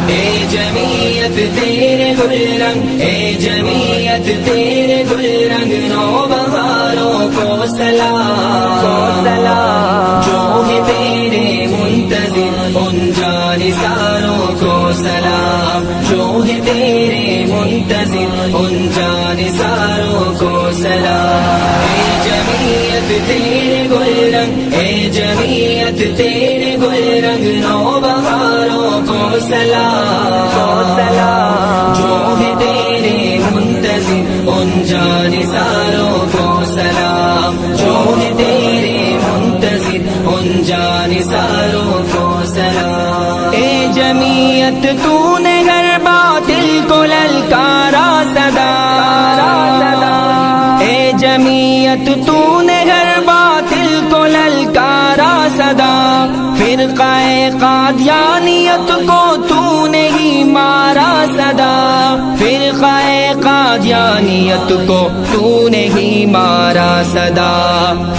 اے جمعیت تیرے گل رنگ، اے جمعیت تیرے گل رنگ، نو بہاروں کو سلام، جو ہے تیرے منتظر ان جانثاروں کو سلام، جو ہے تیرے منتظر ان جانثاروں کو سلام۔ اے جمعیت تیرے گل رنگ، اے جمعیت تیرے گل رنگ، نو بہاروں کو سلام، جو ہے تیرے منتظر ان جانثاروں کو سلام، جو ہے تیرے منتظر ان جانثاروں کو سلام۔ اے جمعیت تو نے ہر باطل کو للکارا صدا، اے جمعیت تو نے ہر باطل کو للکارا صدا، فرقہ قادیانیت کو تو نے ہی مارا صدا، فرقہ قادیانیت کو تو نے ہی مارا صدا۔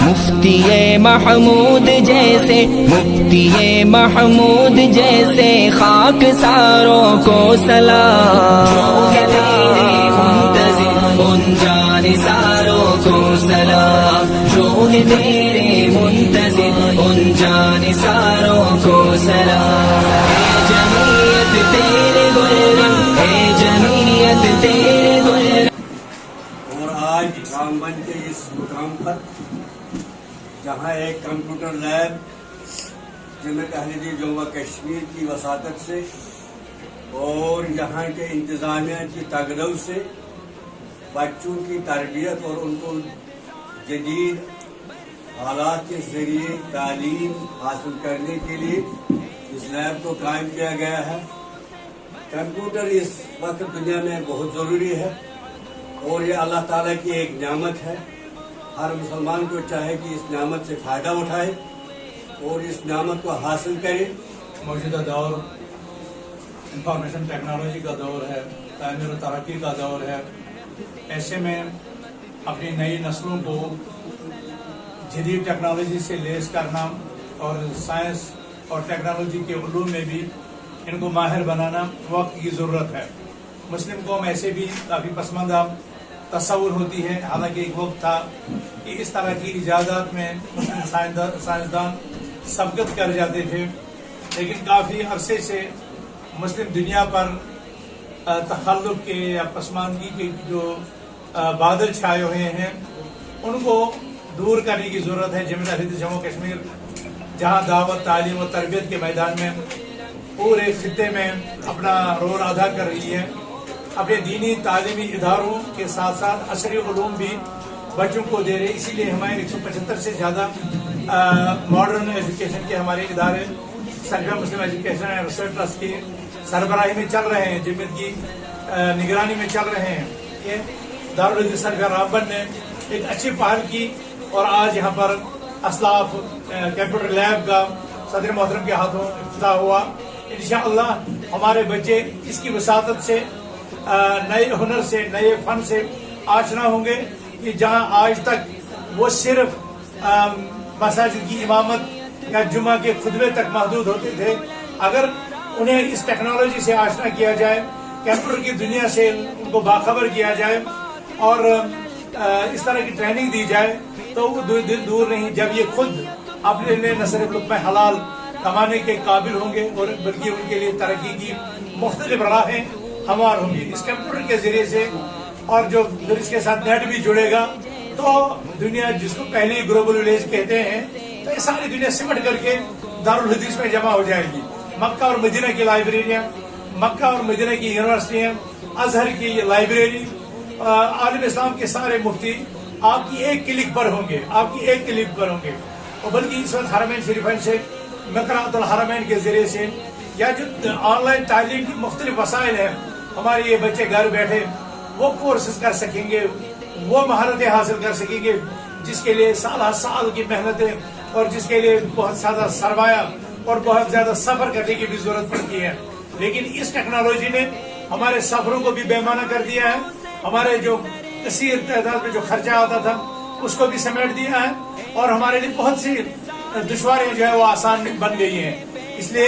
مفتی محمود جیسے، مفتی محمود جیسے خاک ساروں کو سلام، جو ہے تیرے منتظر ان جانثاروں کو سلام، جو ہے تیرے منتظر ان جانثاروں کو سلام۔ اے جمعیت تیرے گل رنگ، اے جمعیت تیرے گل رنگ۔ اور آج رامبن کے اس مقام پر جہاں ایک کمپیوٹر لیب جنت اہل دین جموں کشمیر کی وساطت سے اور یہاں کے انتظامیہ کی تگڑو سے بچوں کی تربیت اور ان کو جدید حالات کے ذریعے تعلیم حاصل کرنے کے لیے اس لیب کو قائم کیا گیا ہے۔ کمپیوٹر اس وقت دنیا میں بہت ضروری ہے اور یہ اللہ تعالیٰ کی ایک نعمت ہے۔ ہر مسلمان کو چاہے کہ اس نعمت سے فائدہ اٹھائے اور اس نعمت کو حاصل کرے۔ موجودہ دور انفارمیشن ٹیکنالوجی کا دور ہے، تعمیر و ترقی کا دور ہے۔ ایسے میں اپنی نئی نسلوں کو جدید ٹیکنالوجی سے لیس کرنا اور سائنس اور ٹیکنالوجی کے علوم میں بھی ان کو ماہر بنانا وقت کی ضرورت ہے۔ مسلم قوم ایسے بھی کافی پسماندہ تصور ہوتی ہے، حالانکہ ایک وقت تھا کہ اس طرح کی ایجادات میں مسلم سائنسدان سبقت کر جاتے تھے، لیکن کافی عرصے سے مسلم دنیا پر تخلف کے یا پسماندگی کے جو بادل چھائے ہوئے ہیں ان کو دور کرنے کی ضرورت ہے۔ جمعیت اہل دین جموں کشمیر جہاں دعوت، تعلیم و تربیت کے میدان میں پورے خطے میں اپنا رول ادا کر رہی ہے، اپنے دینی تعلیمی اداروں کے ساتھ ساتھ عصری علوم بھی بچوں کو دے رہے، اسی لیے ہمارے 175 سے زیادہ ماڈرن ایجوکیشن کے ہمارے ادارے سرکار مسلم ایجوکیشن اینڈ ریسرچ ٹرسٹ کی سربراہی میں چل رہے ہیں، جمعیت کی نگرانی میں چل رہے ہیں۔ یہ دارالحدیث سرکار رامبن نے ایک اچھی پہل کی اور آج یہاں پر اسلاف کمپیوٹر لیب کا صدر محترم کے ہاتھوں افتتاح ہوا۔ انشاءاللہ ہمارے بچے اس کی وساطت سے نئے ہنر سے، نئے فن سے آشنا ہوں گے کہ جہاں آج تک وہ صرف مساجد کی امامت یا جمعہ کے خطبے تک محدود ہوتے تھے، اگر انہیں اس ٹیکنالوجی سے آشنا کیا جائے، کمپیوٹر کی دنیا سے ان کو باخبر کیا جائے اور اس طرح کی ٹریننگ دی جائے تو وہ دن دور نہیں جب یہ خود اپنے لیے نہ صرف لقمہ حلال کمانے کے قابل ہوں گے اور بلکہ ان کے لیے ترقی کی مختلف راہیں ہموار ہوں گی۔ اس کمپیوٹر کے ذریعے سے اور جو اس کے ساتھ نیٹ بھی جڑے گا تو دنیا جس کو پہلے گلوبل ولیج کہتے ہیں تو یہ ساری دنیا سمٹ کر کے دارالحدیث میں جمع ہو جائے گی۔ مکہ اور مدینہ کی لائبریریاں، مکہ اور مدینہ کی یونیورسٹیاں، ازہر کی لائبریری، عالم اسلام کے سارے مفتی آپ کی ایک کلک پر ہوں گے، آپ کی ایک کلک پر ہوں گے۔ اور بلکہ اس وقت حرمین شریفین سے مقرات الحرمین کے ذریعے سے یا جو آن لائن تعلیم کی مختلف وسائل ہیں، ہمارے یہ بچے گھر بیٹھے وہ کورسز کر سکیں گے، وہ مہارتیں حاصل کر سکیں گے جس کے لیے سال کی محنتیں اور جس کے لیے بہت زیادہ سرمایہ اور بہت زیادہ سفر کرنے کی بھی ضرورت پڑتی ہے۔ لیکن اس ٹیکنالوجی نے ہمارے سفروں کو بھی بے معنی کر دیا ہے، ہمارے جو کثیر تعداد میں جو خرچہ آتا تھا اس کو بھی سمیٹ دیا ہے اور ہمارے لیے بہت سی دشواریاں جو ہے وہ آسان بن گئی ہیں۔ اس لیے